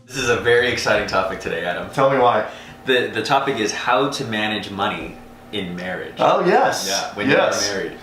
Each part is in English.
This is a very exciting topic today, Adam. Tell me why. The topic is how to manage money in marriage. Oh, yes. Yeah, when yes. you're married.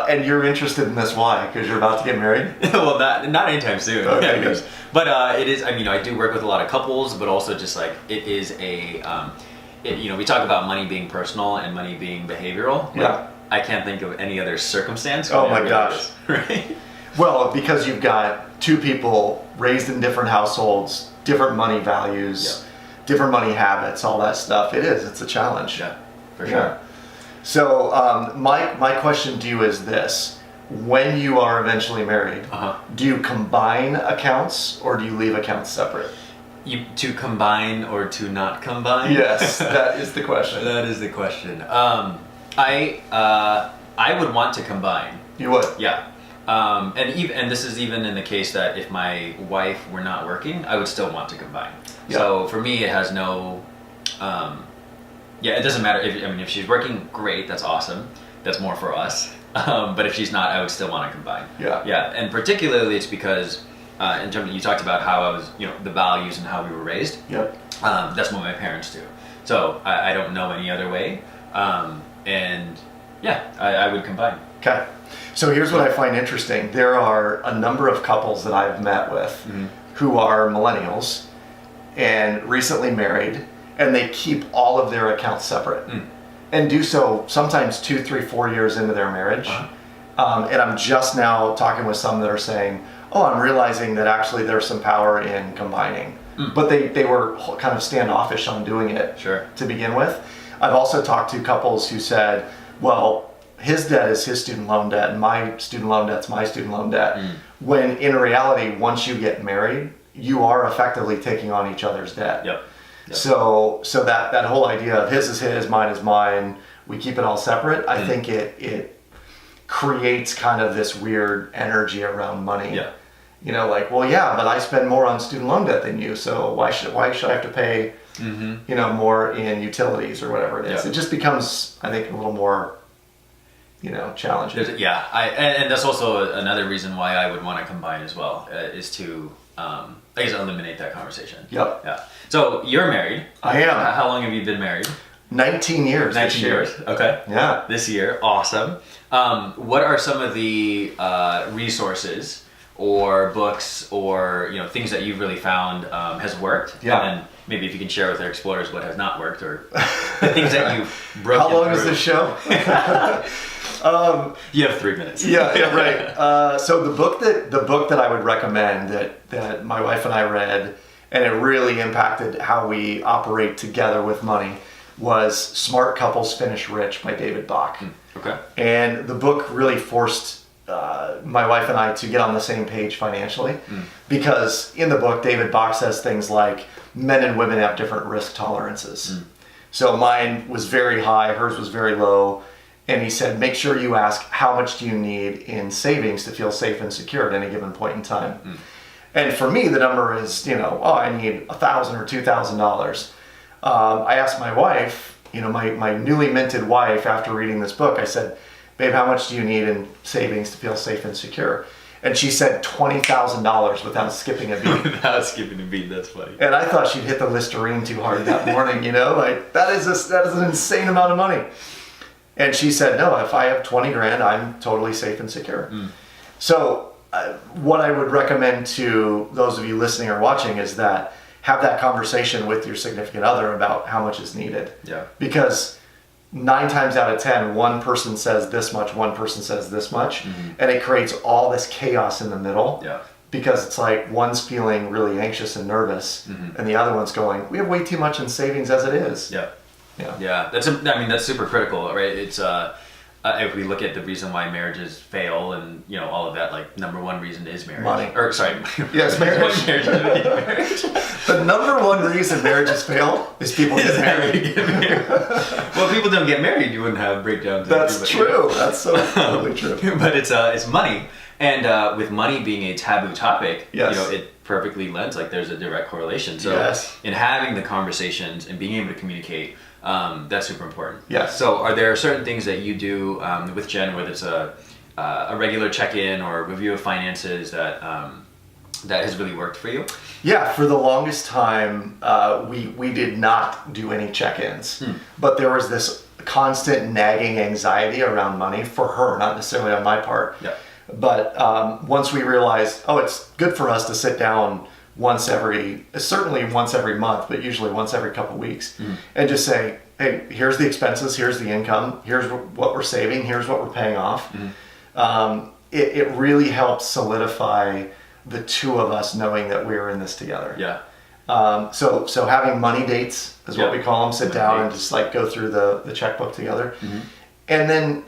And you're interested in this, why? Because you're about to get married? Well, not anytime soon. Okay, good. But it is, I do work with a lot of couples, but also just like, it is we talk about money being personal and money being behavioral. Yeah. I can't think of any other circumstance. Oh where my it gosh. is, right? Well, because you've got two people raised in different households, different money values, different money habits, all that stuff. It's a challenge. Yeah, for sure. So my question to you is this. When you are eventually married, do you combine accounts or do you leave accounts separate? To combine or to not combine? Yes, that is the question. That is the question. I would want to combine. You would? Yeah. And this is even in the case that if my wife were not working, I would still want to combine. Yeah. So for me, it has no, it doesn't matter. If she's working, great, that's awesome. That's more for us. But if she's not, I would still want to combine. Yeah. Yeah, and particularly it's because, in terms of, you talked about how I was, the values and how we were raised. Yep. That's what my parents do. So I don't know any other way. I would combine. Okay. So here's what I find interesting. There are a number of couples that I've met with who are millennials and recently married, and they keep all of their accounts separate and do so sometimes 2, 3, 4 years into their marriage. And I'm just now talking with some that are saying, oh, I'm realizing that actually there's some power in combining. But they were kind of standoffish on doing it to begin with. I've also talked to couples who said, well, his debt is his student loan debt and my student loan debt's my student loan debt. When in reality, once you get married, you are effectively taking on each other's debt. Yep. So that whole idea of his is his, mine is mine, we keep it all separate, I think it creates kind of this weird energy around money. Yeah. Like, well, yeah, but I spend more on student loan debt than you, so why should I have to pay more in utilities or whatever it is. It just becomes, I think, a little more challenging. And that's also another reason why I would want to combine as well, is to, eliminate that conversation. Yep. Yeah. So you're married. I am. How long have you been married? 19 years. 19 years. Okay. Yeah. This year. Awesome. What are some of the resources or books or things that you've really found has worked? Yeah. And then maybe if you can share with our explorers what has not worked or the things that you've broken How long through. is this show? You have 3 minutes. Yeah, right. So the book that I would recommend that my wife and I read, and it really impacted how we operate together with money, was Smart Couples Finish Rich by David Bach. Okay. And the book really forced my wife and I to get on the same page financially, because in the book, David Bach says things like men and women have different risk tolerances. So mine was very high, hers was very low. And he said, make sure you ask, how much do you need in savings to feel safe and secure at any given point in time? And for me, the number is, I need $1,000 or $2,000. I asked my wife, my newly minted wife, after reading this book, I said, babe, how much do you need in savings to feel safe and secure? And she said $20,000 without skipping a beat. Without skipping a beat, that's funny. And I thought she'd hit the Listerine too hard that morning, that is an insane amount of money. And she said, no, if I have 20 grand, I'm totally safe and secure. So what I would recommend to those of you listening or watching is that have that conversation with your significant other about how much is needed. Yeah. Because 9 times out of 10, one person says this much, one person says this much, and it creates all this chaos in the middle. Yeah. Because it's like one's feeling really anxious and nervous, and the other one's going, we have way too much in savings as it is. Yeah. Yeah. That's super critical, right? It's if we look at the reason why marriages fail and all of that, like number one reason is marriage. Money. Or sorry. Yes, marriage. marriage. The number one reason marriages fail is people get married. Well, if people don't get married, you wouldn't have breakdowns. That's true. That's so totally true. But it's money, and with money being a taboo topic, it perfectly lends, like there's a direct correlation. So in having the conversations and being able to communicate, that's super important. Yes. So are there certain things that you do with Jen, whether it's a regular check-in or review of finances that that has really worked for you? Yeah, for the longest time, we did not do any check-ins, but there was this constant nagging anxiety around money for her, not necessarily on my part. Yeah. But once we realized, it's good for us to sit down certainly once every month, but usually once every couple of weeks, and just say, hey, here's the expenses, here's the income, here's what we're saving, here's what we're paying off. It really helps solidify the two of us knowing that we're in this together. Yeah. So having money dates is what we call them. Sit down and just like go through the checkbook together. And then,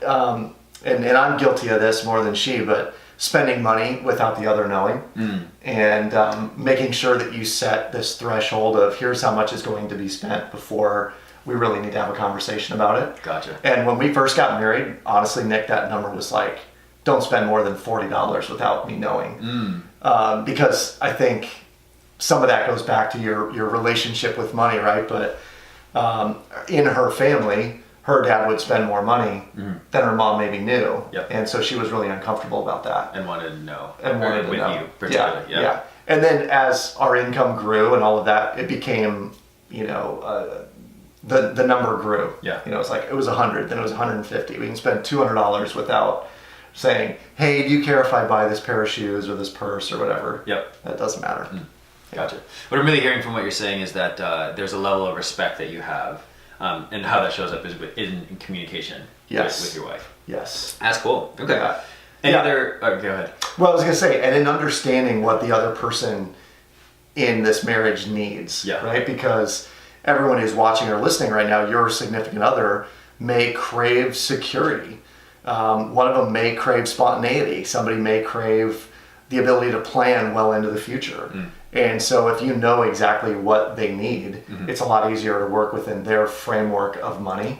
and I'm guilty of this more than she, but spending money without the other knowing, and making sure that you set this threshold of here's how much is going to be spent before we really need to have a conversation about it. Gotcha. And when we first got married, honestly, Nick, that number was like, don't spend more than $40 without me knowing. Because I think some of that goes back to your relationship with money, right? But in her family, her dad would spend more money than her mom maybe knew. Yep. And so she was really uncomfortable about that. And wanted to know. And wanted to know. You particularly. Yeah. And then as our income grew and all of that, it became, the number grew. Yeah. It was 100, then it was 150. We can spend $200 without saying, hey, do you care if I buy this pair of shoes or this purse or whatever? Yep. That doesn't matter. Gotcha. What I'm really hearing from what you're saying is that there's a level of respect that you have, and how that shows up is in communication with your wife. Yes. That's cool. Okay. Yeah. Any other... Oh, go ahead. Well, I was going to say, and in understanding what the other person in this marriage needs, right? Because everyone who's watching or listening right now, your significant other may crave security. One of them may crave spontaneity. Somebody may crave the ability to plan well into the future. And so if you know exactly what they need, it's a lot easier to work within their framework of money.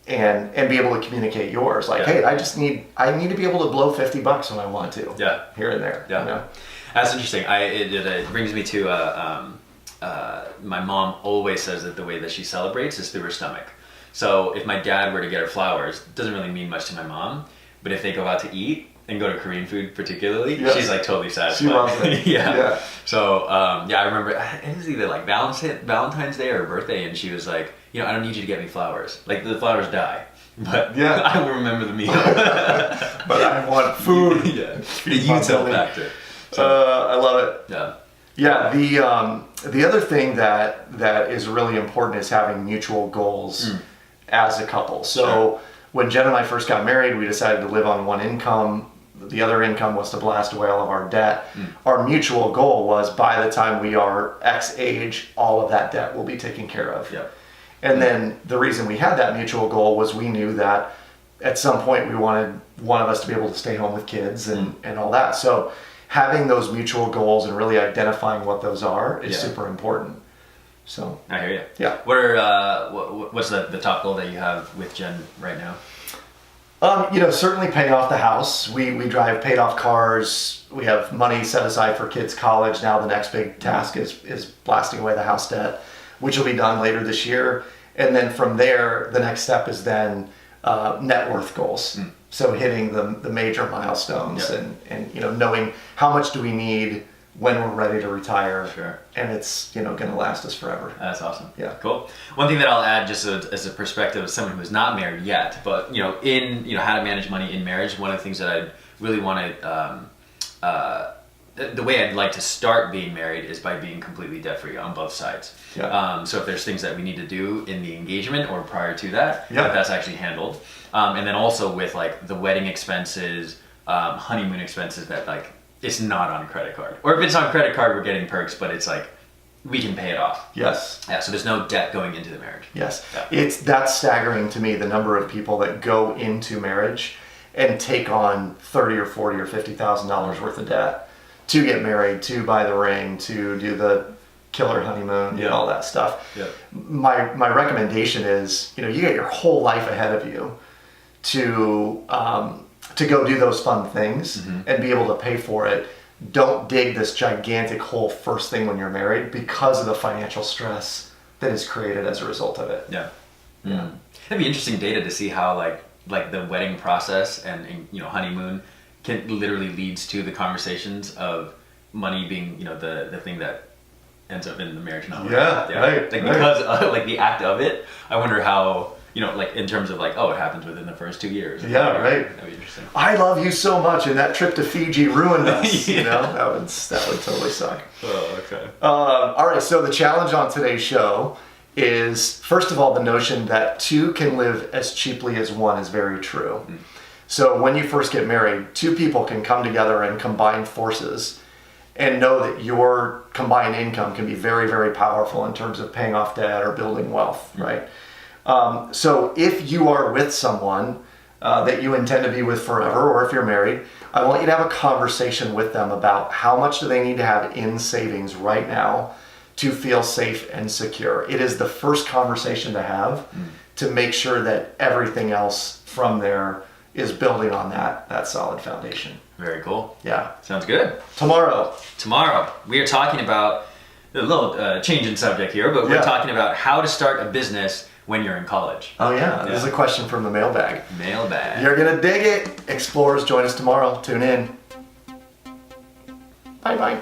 And be able to communicate yours. Like, hey, I need to be able to blow $50 when I want to. Here and there. That's interesting. It brings me to my mom always says that the way that she celebrates is through her stomach. So if my dad were to get her flowers, it doesn't really mean much to my mom. But if they go out to eat and go to Korean food particularly, she's like totally satisfied. She loves it. So I remember it was either like Valentine's Day or her birthday, and she was like, I don't need you to get me flowers. Like the flowers die, but I will remember the meal. But I want food. The util factor. So, I love it. The other thing that is really important is having mutual goals as a couple. So when Jen and I first got married, we decided to live on one income. The other income was to blast away all of our debt. Our mutual goal was by the time we are X age, all of that debt will be taken care of. And then the reason we had that mutual goal was we knew that at some point we wanted one of us to be able to stay home with kids and all that. So having those mutual goals and really identifying what those are is super important. So I hear you. Yeah. What are what's the top goal that you have with Jen right now? Certainly paying off the house. We drive paid off cars. We have money set aside for kids' college. Now the next big task is blasting away the house debt, which will be done later this year. And then from there, the next step is then net worth goals. So hitting the major milestones and knowing how much do we need when we're ready to retire. Sure. And it's going to last us forever. That's awesome. Yeah. Cool. One thing that I'll add just as a perspective of someone who's not married yet, but in how to manage money in marriage, one of the things that I really want to the way I'd like to start being married is by being completely debt free on both sides. So if there's things that we need to do in the engagement or prior to that, that's actually handled. And then also with like the wedding expenses, honeymoon expenses that like it's not on a credit card. Or if it's on credit card, we're getting perks, but it's like we can pay it off. Yes. Yeah, so there's no debt going into the marriage. Yes. Yeah. That's staggering to me, the number of people that go into marriage and take on $30 or $40 or $50,000 worth of debt to get married, to buy the ring, to do the killer honeymoon, and all that stuff. My recommendation is, you get your whole life ahead of you to go do those fun things and be able to pay for it. Don't dig this gigantic hole first thing when you're married because of the financial stress that is created as a result of it. It'd be interesting data to see how like the wedding process and honeymoon can literally leads to the conversations of money being, the thing that ends up in the marriage number. Yeah, right. Like because like the act of it, I wonder how, like in terms of like, it happens within the first 2 years. Yeah, right. That'd be interesting. I love you so much, and that trip to Fiji ruined us. That would totally suck. Oh, okay. All right. So the challenge on today's show is, first of all, the notion that two can live as cheaply as one is very true. Mm. So when you first get married, two people can come together and combine forces and know that your combined income can be very, very powerful in terms of paying off debt or building wealth, right? So if you are with someone that you intend to be with forever, or if you're married, I want you to have a conversation with them about how much do they need to have in savings right now to feel safe and secure. It is the first conversation to have to make sure that everything else from there is building on that solid foundation. Very cool. Yeah. Sounds good. Tomorrow, we are talking about a little change in subject here, but we're talking about how to start a business when you're in college. Oh yeah, this is a question from the mailbag. You're gonna dig it. Explorers, join us tomorrow. Tune in. Bye-bye.